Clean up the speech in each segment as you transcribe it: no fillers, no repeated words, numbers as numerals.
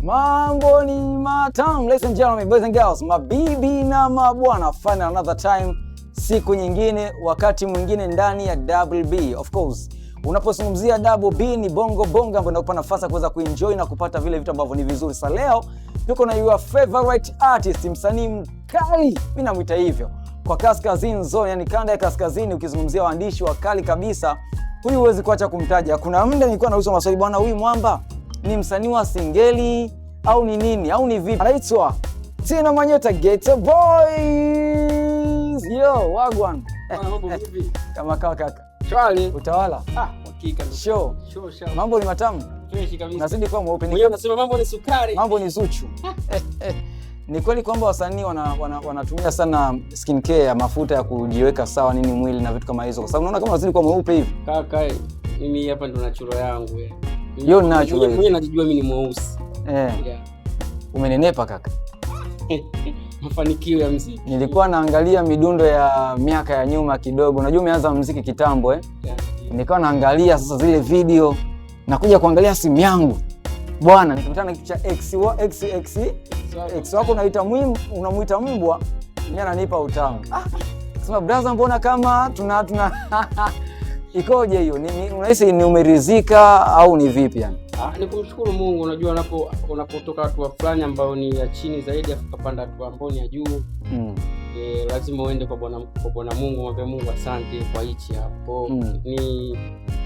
Mambo ni matamu, ladies and gentlemen, boys and girls, mabibi na mabwana, find another time, siku nyingine, wakati mwingine ndani ya Double B. Of course, unapozungumzia Double B ni bongo bonga ambayo inakupa nafasi ya kuweza kuenjoy na kupata vile vitu ambavyo ni vizuri. Sasa leo tuko na your favorite artist, msanii mkali, mimi namuita hivyo, kwa kaskazini zone, yani kanda ya kaskazini. Ukizungumzia waandishi wakali kabisa, huyu huwezi kuacha kumtaja. Kuna muda nilikuwa nauliza maswali, bwana, huyu mwamba ni msanii wa singeli au ni nini au ni vipi? Anaitwa Tino Manyota, Geto Boys. Yo, wagwan. Mambo vipi? Kama kaka. Shwari. Utawala? Hakika ndo. Show. Mambo ni matamu. Fresh kabisa. Nazidi kuwa mweupe. Mwenyewe unasema mambo ni sukari. Mambo ni zuchu. Ni kweli kwamba wasanii wanatumia sana skincare, mafuta ya kujiweka sawa nini mwili na vitu kama hizo, kwa sababu unaona kama unazidi kuwa mweupe hivi. Kaka, mimi hapa ndo natural yangu wewe. Yo natural. Mwenyewe najijua mimi ni mweusi. Yeah. Umenenepa kaka. Mafanikio ya muziki. Nilikuwa naangalia midundo ya miaka ya nyuma kidogo. Unajua umeanza muziki kitambo Yeah. Nilikuwa naangalia sasa zile video, nakuja kuangalia simu yangu. Bwana, nikakutana na kitu cha X wako unamuita mbwa, mimi ananipa utamu. Sema brother, mbona kama tuna ikoje hiyo? Unahisi ni umeridhika au ni vipi yani? Ni kumshukuru Mungu. Unajua unapotoka hatua fulani ambayo ni ya chini zaidi afu kupanda hatua ambayo ni ya juu. Lazima uende kwa Bwana Mungu, mwambie Mungu asante kwa hichi hapo.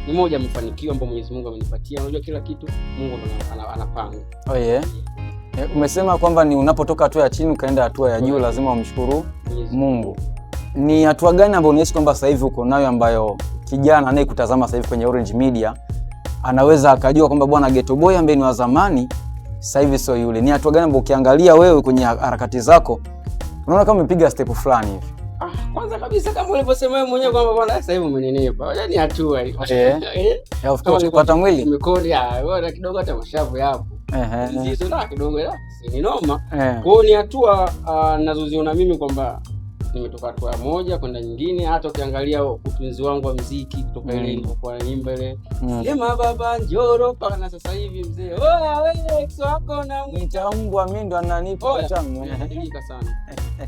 Ni moja ya mafanikio ambayo Mwenyezi Mungu amenipatia. Unajua kila kitu Mungu anapanga. Umesema kwamba ni unapotoka hatua ya chini ukaenda hatua ya juu lazima umshukuru Mungu. Ni hatua gani ambayo unahisi kwamba sasa hivi uko nayo ambayo kijana anayekutazama sasa hivi kwenye Orange Media anaweza akajua kwamba bwana Geto Boy ambaye ni wa zamani sasa hivi sio yule? Ni hatua gani ambayo ukiangalia wewe kwenye harakati zako unaona kama umepiga step fulani hivi? Kwanza kabisa kama ulivyosema wewe mwenyewe kwamba bwana sasa hivi umenenepa. Yaani hatua hiyo. Of course kupata mwili. Umekodi wewe kidogo hata mashavu yapo. Hizo na kidogo ni noma. Kwa hiyo ni hatua ninazoziona mimi kwamba nimetoka hatua moja kwenda nyingine. Hata ukiangalia utunzi wangu wa muziki kutoka ile nilikuwa naimba ile sema baba njoro mpaka na sasa hivi mzee, oya wewe ex wako na mwita mbwa, mimi ndo ananipa tamu. Nimebadilika sana.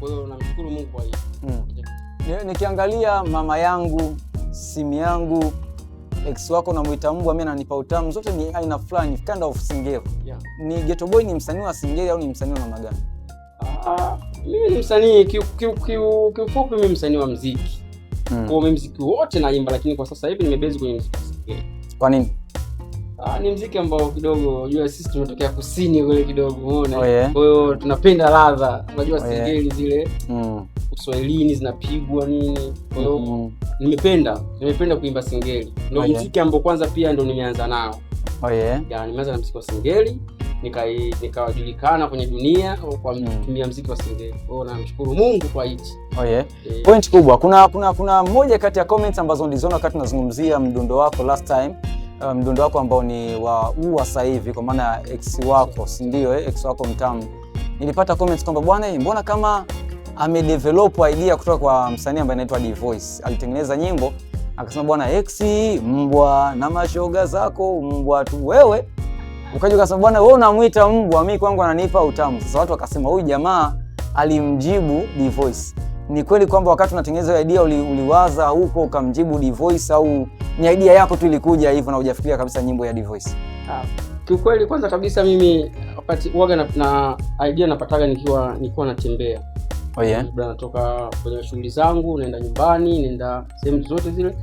Kwa hiyo namshukuru Mungu kwa hiyo. Nikiangalia mama yangu, simu yangu, ex wako na mwita mbwa, mimi ananipa utamu, zote ni aina fulani kind of singeli. Ni Geto Boy ni msanii wa singeli au ni msanii wa namna gani? Mimi ni msanii kiufupi, mimi msanii wa muziki. Kwa muziki wote naimba, lakini kwa sasa hivi nimebezi kwenye muziki wa singeli. Kwa nini? Ni muziki ambao kidogo unajua sisi tumetokea kusini kule kidogo, umeona. Kwa hiyo tunapenda ladha. Unajua singeli zile Uswahilini zinapigwa nini. Kwa hiyo nimependa kuimba singeli. Ndio muziki ambao kwanza pia ndio nimeanza nao. Nimeanza na muziki wa singeli, nikawajulikana kwenye dunia kwa kutumia muziki wa singeli. Kwa hiyo namshukuru Mungu kwa hichi. Point kubwa. Kuna moja kati ya comments ambazo niliziona wakati tunazungumzia mdundo wako last time. Mdundo wako ambao ni wa sasa hivi kwa maana ya ex wako, si ndio? Ex wako mtamu. Nilipata comments kwamba bwana, mbona kama amedevelop idea kutoka kwa msanii ambaye anaitwa D-Voice. Alitengeneza nyimbo akasema bwana ex mbwa na mashoga zako mbwa tu. Wewe ukaja ukasema bwana wewe unamuita mbwa, mimi kwangu ananipa utamu. Sasa watu wakasema huyu jamaa alimjibu D-Voice. Ni kweli kwamba wakati unatengeneza idea uliwaza huko ukamjibu D-Voice au ni idea yako tu ilikuja hivyo na hujafikiria kabisa nyimbo ya D-Voice? Kiukweli kwanza kabisa mimi wakati huaga na idea napataga nikiwa natembea. Natoka kwenye shughuli zangu, naenda nyumbani, naenda sehemu zote zile.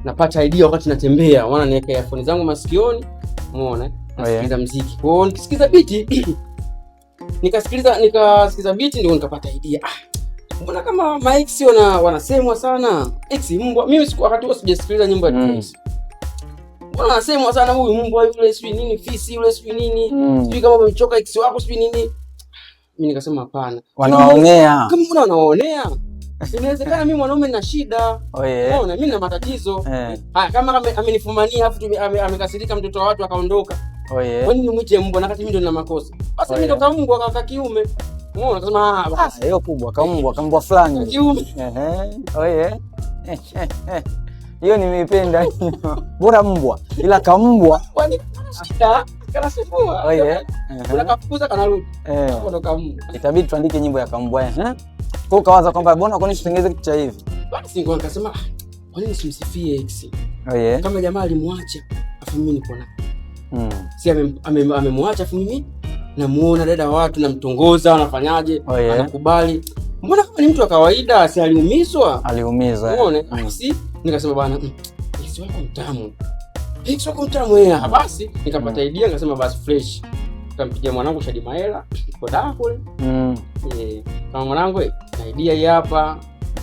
Napata idea wakati natembea. Maana niweka earphone zangu masikioni, umeona? Nasikiliza muziki. Kwa hiyo nikisikiza beat nikasikiliza beat ndio nikapata idea. Mbona kama maex wanasemwa sana? Ex mbwa. Mimi wakati huo sijasikiliza nyimbo ya D-Voice. Mbona wanasemwa sana huyu mbwa yule sijui nini, fisi yule sijui nini, sijui kama umechoka ex wako sijui nini. Mimi nikasema hapana. Wanaonea. Kama mbona wanaonea? Inawezekana mimi mwanaume nina shida. Unaona mimi na matatizo. Kama amenifumania afu amekasirika mtoto wa watu akaondoka. Kwa nini nimwite mbwa na kati mimi ndo nina makosa? Basi mimi ndo kambwa kaka kiume. Unaona akasema basi hiyo kubwa kambwa fulani. Kiume. Hiyo nimeipenda. Bora mbwa ila kambwa. Kwani shida? Kanasumbua. Oh yeah. Unakafukuza kanarudi. Ndo kamu. Itabidi tuandike nyimbo ya Kambwa. Kwa ukawaza kwamba bwana kwa nini tutengeze kitu cha hivi? Basi ngoja nikasema kwa nini simsifie X? Oh yeah. Kama jamaa alimwacha afu mimi niko na. Si amemwacha afu mimi namuona dada watu namtongoza anafanyaje? Oh yeah. Anakubali. Mbona kama ni mtu wa kawaida si aliumizwa? Aliumizwa. Unaona? Basi nikasema bwana X wako mtamu. X wako mtamu yeye. Basi nikapata idea nikasema basi fresh. Nikampigia mwanangu Shadi Maela kwa dawa kule. Kama mwanangu na idea hii hapa.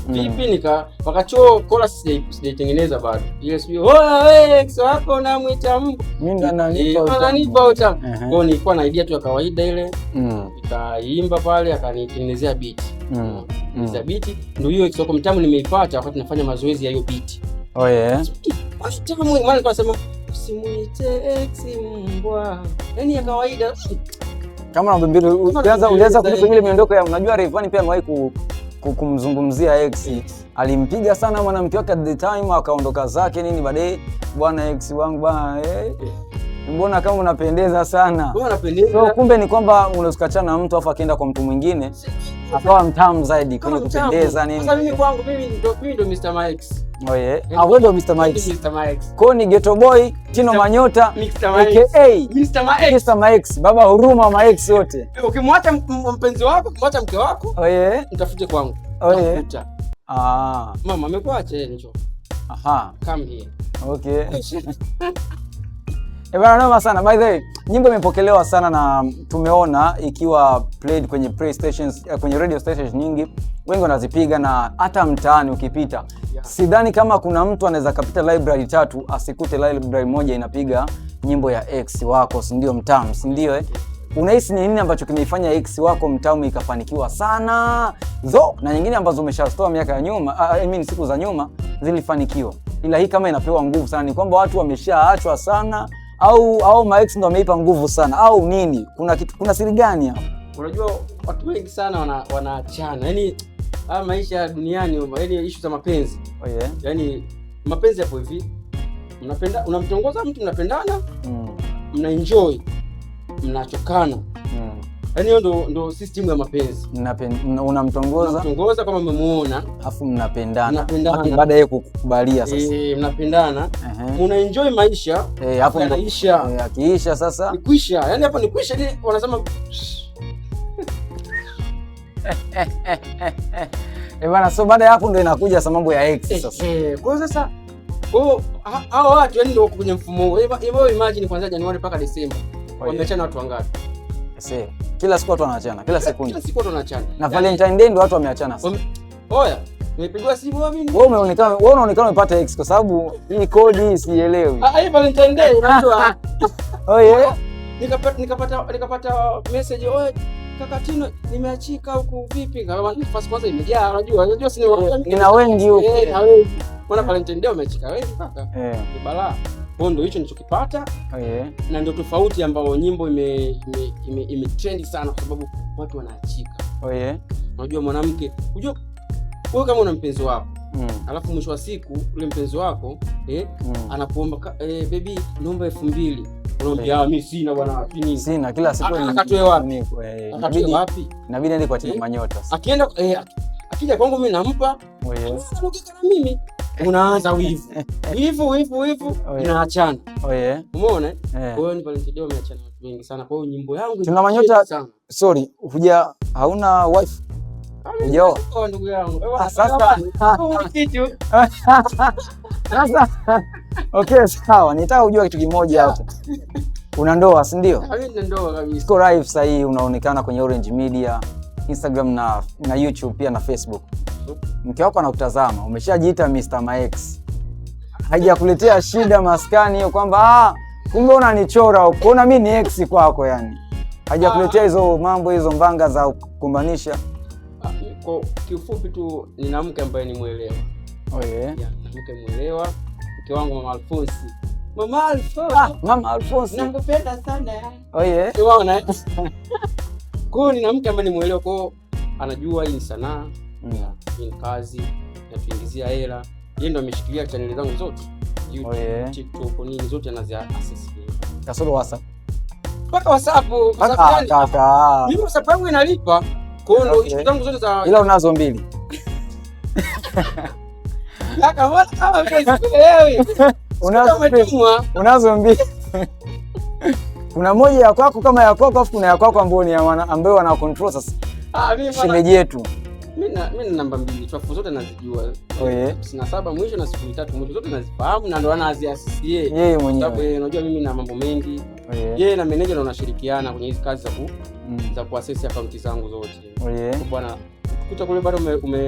Vipi wakachoo kola sijaitengeneza bado. Ile sio wewe X wako unamwita Mungu. Mimi ndo ananipa utamu. Kwa nilikuwa na idea tu ya kawaida ile. Nikaimba pale akanitengenezea beat. Za beat ndio hiyo X wako mtamu nimeipata wakati nafanya mazoezi ya hiyo beat. Oh yeah. Mtamu maana nilikuwa nasema usimuite X mbwa. Yaani ya kawaida. Kama ulianza kulipa ile miondoko ya unajua Rayvanny pia amewahi kumzungumzia X. Alimpiga sana mwanamke wake at the time akaondoka zake nini baadaye bwana X wangu bwana mbona kama unapendeza sana. So kumbe ni kwamba unawezekana na mtu afa akaenda kwa mtu mwingine akawa mtamu zaidi kwenye kupendeza nini. Sasa mimi kwangu mimi ndo Mr. Max. Oh yeah. Wewe ndo Mr. Max. Kwa ni Ghetto Boy, Tino Manyota, aka Mr. Max, baba huruma Max yote. Ukimwacha mpenzi wako, ukimwacha mke wako, oh yeah, mtafute kwangu. Oh yeah. Mama amekuacha yeye njoo. Come here. Okay. Bwana noma sana. By the way, nyimbo imepokelewa sana na tumeona ikiwa played kwenye PlayStations, kwenye radio stations nyingi. Wengi wanazipiga na hata mtaani ukipita. Sidhani kama kuna mtu anaweza kapita library 3 asikute library moja inapiga nyimbo ya X wako, si ndio mtamu, si ndio Unahisi ni nini ambacho kimeifanya X wako mtamu ikafanikiwa sana? Na nyingine ambazo umeshatoa miaka ya nyuma, siku za nyuma zilifanikiwa. Ila hii kama inapewa nguvu sana ni kwamba watu wameshaachwa sana au Max ndo ameipa nguvu sana au nini? Kuna siri gani hapo? Unajua watu wengi sana wanaachana. Yaani maisha duniani, yaani issue za mapenzi. Oh yeah. Yaani mapenzi hapo hivi. Unamtongoza mtu mnapendana, mnaenjoy, mnachokana. Yaani hiyo ndo system ya mapenzi. Unamtongoza kama umemuona, afu mnapendana. Baada ya kukubalia sasa. Mnapendana. Mnaenjoy maisha. Hapo yanaisha. Akiisha sasa. Ni kwisha. Yaani hapo ni kwisha, wanasema bana, so baada ya hapo ndo inakuja sasa mambo ya X sasa. Kwa hiyo sasa hao watu yani ndio kwenye mfumo huo. Hivyo imagine kuanzia Januari mpaka Desemba. Wameachana watu wangapi? Kila siku watu wanaachana, kila sekunde. Kila siku watu wanaachana. Na Valentine Day ndo watu wameachana sasa. Oya, nimepigwa simu mimi. Wewe unaonekana umepata X kwa sababu hii kodi sielewi. Hii Valentine Day unajua. Oh yeah. Nikapata message, oye kaka Tino nimeachika huku vipi? Kama nafasi kwanza imejaa, unajua si nina wengi huko. Na wengi. Mbona Valentine Day umeachika wengi kaka? Ni balaa. Kwa ndio hicho nilichokipata. Oh yeah. Na ndio tofauti ambao nyimbo ime trend sana kwa sababu watu wanaachika. Oh yeah. Unajua mwanamke, unajua wewe kama una mpenzi wako, alafu mwisho wa siku ule mpenzi wako anakuomba baby naomba 2000. Unaambia mimi sina bwana, nini? Sina, kila siku akatoe wapi? Akatoe wapi? Inabidi aende kwa Tino Manyota. Akienda akija kwangu mimi nampa. Oh yeah. Ukikana mimi unaanza wivu inaachana. Oh yeah. Umeona? Kwa hiyo ni Valentine Day umeachana watu wengi sana. Kwa hiyo nyimbo yangu Tino Manyota, sorry, hauna wife? Hujaoa? Oh ndugu yangu. Sasa okay, sawa. Nitaka kujua kitu kimoja hapo. Una ndoa, si ndio? Mimi nina ndoa kabisa. Siko live sasa hii unaonekana kwenye Orange Media, Instagram na YouTube pia na Facebook. Mke wako anakutazama, umeshajiita Mr. Max. Haijakuletea shida maskani hiyo kwamba kumbe unanichora ukoona mimi ni X kwako yani. Haijakuletea hizo mambo hizo mbanga za kukumbanisha. Kwa kiufupi tu nina mke ambaye ni muelewa. Oh yeah. Mke muelewa. Mke wangu Mama Alphonse. Mama Alphonse. Nakupenda sana. Oh yeah. Unaona? Kwa hiyo nina mke ambaye ni muelewa, kwa anajua hii ni sanaa, hii ni kazi, natuingizia hela. Yeye ndo ameshikilia channel zangu zote. YouTube, TikTok, nini zote anazi access. Kasoro WhatsApp. Mpaka WhatsApp. Kaka. Mimi WhatsApp yangu inalipa. Kwa hiyo ndio issue zangu zote za ila unazo mbili. Kaka, mbona kama usielewi? Unazo mbili. Kuna moja ya kwako kama ya kwako, afu kuna ya kwako ambayo wana control sasa. Mimi shemeji yetu. Mimi na namba 2, chafu zote nazijua. 97 mwisho na 03 mwisho zote nazifahamu na ndo anaziasisi yeye mwenyewe. Sababu unajua mimi na mambo mengi. Yeye na manager ndo wanashirikiana kwenye hizo kazi za kuaccess account zangu zote. Bwana kuta kule bado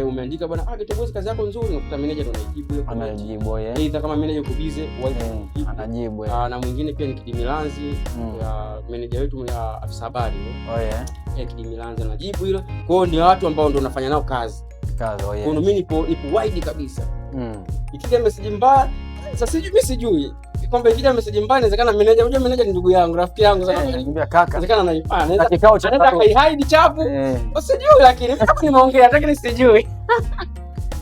umeandika bwana Getoboys kazi yako nzuri, nakuta manager ndo anajibu hiyo. Anajibu Aidha kama manager yuko busy, anajibu. Na mwingine pia ni Kidimilanzi ya manager wetu ya afisa habari. Kidimilanzi anajibu hilo. Kwa hiyo ni watu ambao ndo unafanya nao kazi. Kwa hiyo mimi nipo wide kabisa. Ikija message mbaya, sasa sijui kwamba ikija message mbaya inawezekana manager, unajua manager ni ndugu yangu, rafiki yangu sana. Ananiambia kaka. Inawezekana anaweza kikao cha hide chapu. Usijui lakini mimi kama nimeongea lakini sijui.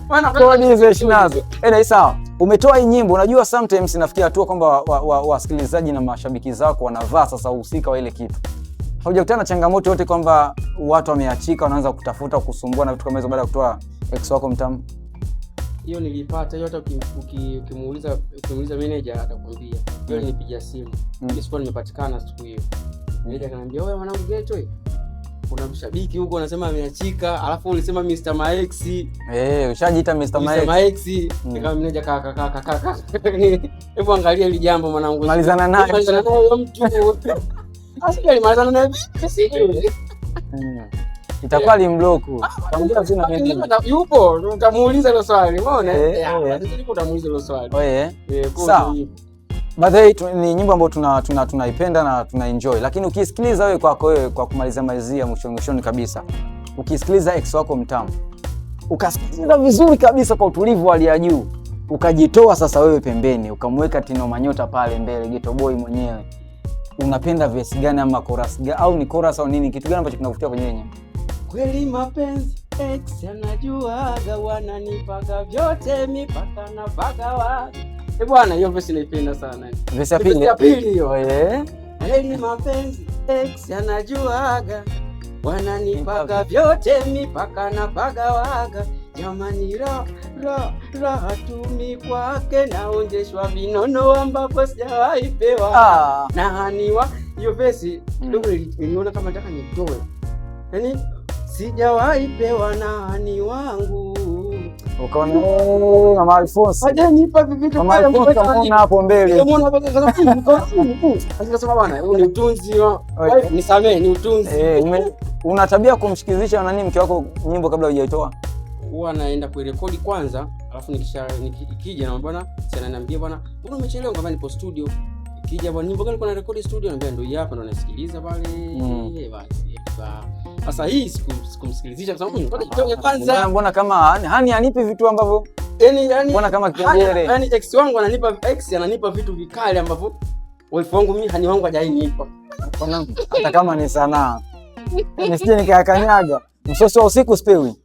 Maana kwa nini hizo shinazo? Sawa. Umetoa hii nyimbo, unajua sometimes nafikia hatua kwamba wasikilizaji na mashabiki zako wanavaa sasa uhusika wa ile kitu. Haujakutana na changamoto yote kwamba watu wameachika wanaanza kutafuta kusumbua na vitu kama hizo baada ya kutoa ex wako mtamu? Hiyo nilipata hiyo, hata ukimuuliza manager atakwambia. Hiyo nilipigia simu. Mimi sikuwa nimepatikana siku hiyo. Manager akaniambia, "Wewe mwanangu Geto, kuna mshabiki huko anasema ameachika, alafu ulisema Mr. Max." Ushajiita Mr. Max. Kama manager kaka. Hebu angalia hili jambo mwanangu. Malizana naye. Malizana naye mtu. Asije malizana naye sijui. Itakuwa limbloku. Kaongea sina mimi. Yupo, utamuuliza hilo swali. Umeona? Ndipo utamuuliza hilo swali. Sawa. By the way, ni nyimbo ambayo tunaipenda na tunaenjoy. Lakini ukisikiliza wewe kwako wewe kwa kumalizia mwishoni kabisa. Ukisikiliza ex wako mtamu. Ukasikiliza vizuri kabisa kwa utulivu wa hali ya juu. Ukajitoa sasa wewe pembeni, ukamweka Tino Manyota pale mbele, Geto Boy mwenyewe. Unapenda verse gani ama chorus gani au ni chorus au nini? Kitu gani ambacho kinavutia kwenye nyimbo? Kweli mapenzi ex anajuaga, wananipaga vyote mipaka na pagawa. Bwana, hiyo verse naipenda sana. Verse ya pili hiyo. Kweli mapenzi ex anajuaga, wananipaga vyote mipaka na pagawaga. Jamani raha tumi kwake, naonjeshwa vinono ambapo sijawahi pewa. Na haniwa hiyo verse ndio niliona kama nataka nitoe. Yaani sijawahi pewa na hani wangu. Ukaona Mama Alphonse. Hajanipa vitu pale mbona hapo mbele. Umeona hapo akasema bwana, huu ni utunzi wa nisamee, ni utunzi. Una tabia kumshikizisha nani mke wako nyimbo kabla hujaitoa? Huwa naenda kuirekodi kwanza, alafu nikija na bwana, si ananiambia bwana, mbona umechelewa? Ngamba nipo studio. Ikija bwana, nyimbo gani kuna rekodi studio? Anambia ndio hii hapa, ndo nasikiliza pale. Basi sasa hii sikumsikilizisha kwa sababu nilikuwa kitoke kwanza. Mbona kama hani anipi vitu ambavyo yani mbona kama kingere? Yani ex wangu ananipa vitu vikali ambavyo wife wangu mimi hani wangu hajainipa. Hata kama ni sanaa. Nisije nikakanyaga. Msoso wa usiku sipewi.